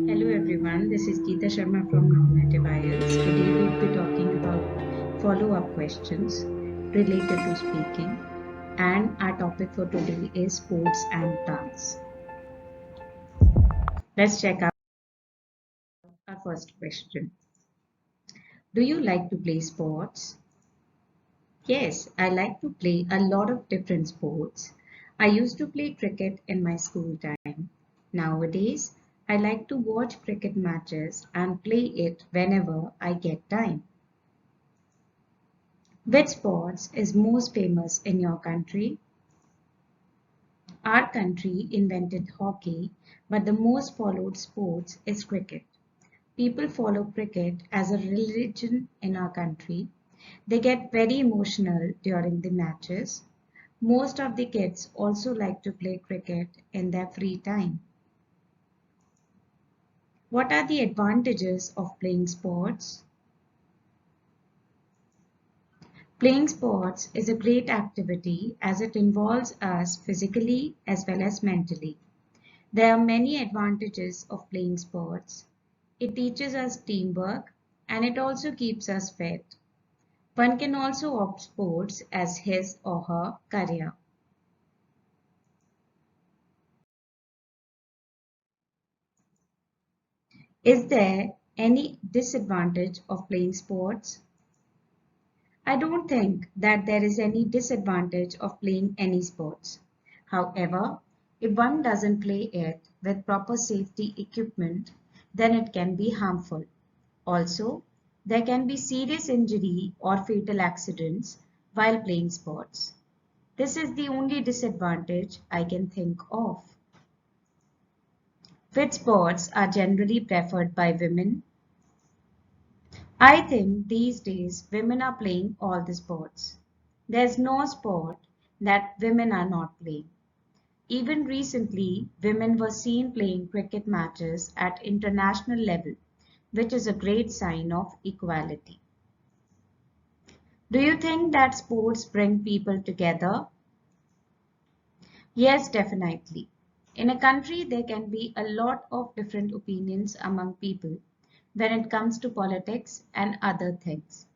Hello everyone, this is Geeta Sharma from Non Native IELTS. Today we'll be talking about follow-up questions related to speaking, and our topic for today is sports and dance. Let's check out our first question. Do you like to play sports? Yes, I like to play a lot of different sports. I used to play cricket in my school time. Nowadays, I like to watch cricket matches and play it whenever I get time. Which sports is most famous in your country? Our country invented hockey, but the most followed sports is cricket. People follow cricket as a religion in our country. They get very emotional during the matches. Most of the kids also like to play cricket in their free time. What are the advantages of playing sports? Playing sports is a great activity as it involves us physically as well as mentally. There are many advantages of playing sports. It teaches us teamwork and it also keeps us fit. One can also opt sports as his or her career. Is there any disadvantage of playing sports? I don't think that there is any disadvantage of playing any sports. However, if one doesn't play it with proper safety equipment, then it can be harmful. Also, there can be serious injury or fatal accidents while playing sports. This is the only disadvantage I can think of. Which sports are generally preferred by women? I think these days women are playing all the sports. There's no sport that women are not playing. Even recently, women were seen playing cricket matches at international level, which is a great sign of equality. Do you think that sports bring people together? Yes, definitely. In a country, there can be a lot of different opinions among people when it comes to politics and other things.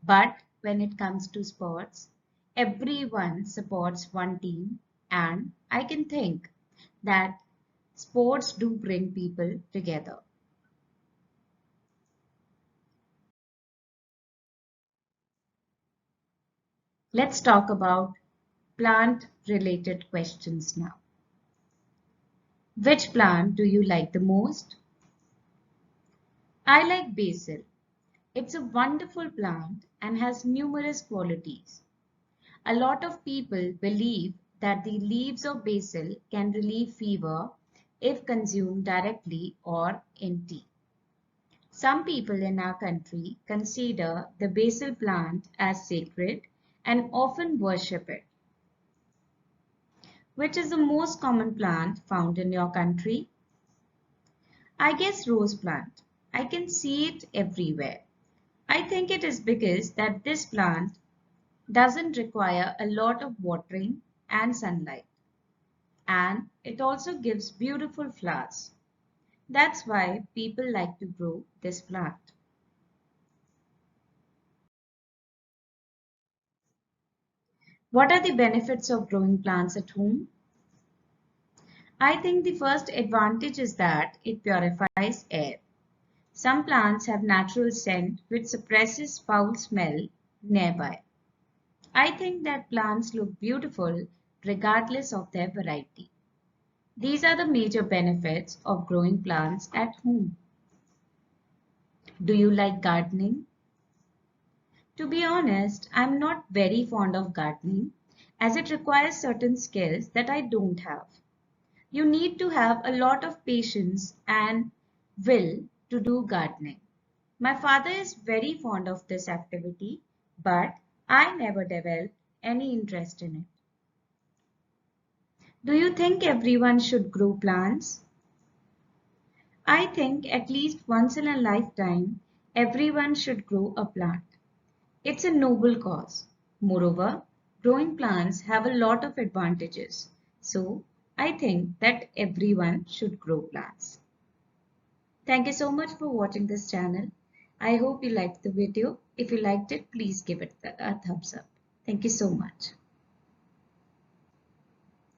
But when it comes to sports, everyone supports one team, and I can think that sports do bring people together. Let's talk about plant related questions now. Which plant do you like the most? I like basil. It's a wonderful plant and has numerous qualities. A lot of people believe that the leaves of basil can relieve fever if consumed directly or in tea. Some people in our country consider the basil plant as sacred and often worship it. Which is the most common plant found in your country? I guess rose plant. I can see it everywhere. I think it is because that this plant doesn't require a lot of watering and sunlight, and it also gives beautiful flowers. That's why people like to grow this plant. What are the benefits of growing plants at home? I think the first advantage is that it purifies air. Some plants have natural scent which suppresses foul smell nearby. I think that plants look beautiful regardless of their variety. These are the major benefits of growing plants at home. Do you like gardening? To be honest, I'm not very fond of gardening as it requires certain skills that I don't have. You need to have a lot of patience and will to do gardening. My father is very fond of this activity, but I never developed any interest in it. Do you think everyone should grow plants? I think at least once in a lifetime, everyone should grow a plant. It's a noble cause. Moreover, growing plants have a lot of advantages. So, I think that everyone should grow plants. Thank you so much for watching this channel. I hope you liked the video. If you liked it, please give it a thumbs up. Thank you so much.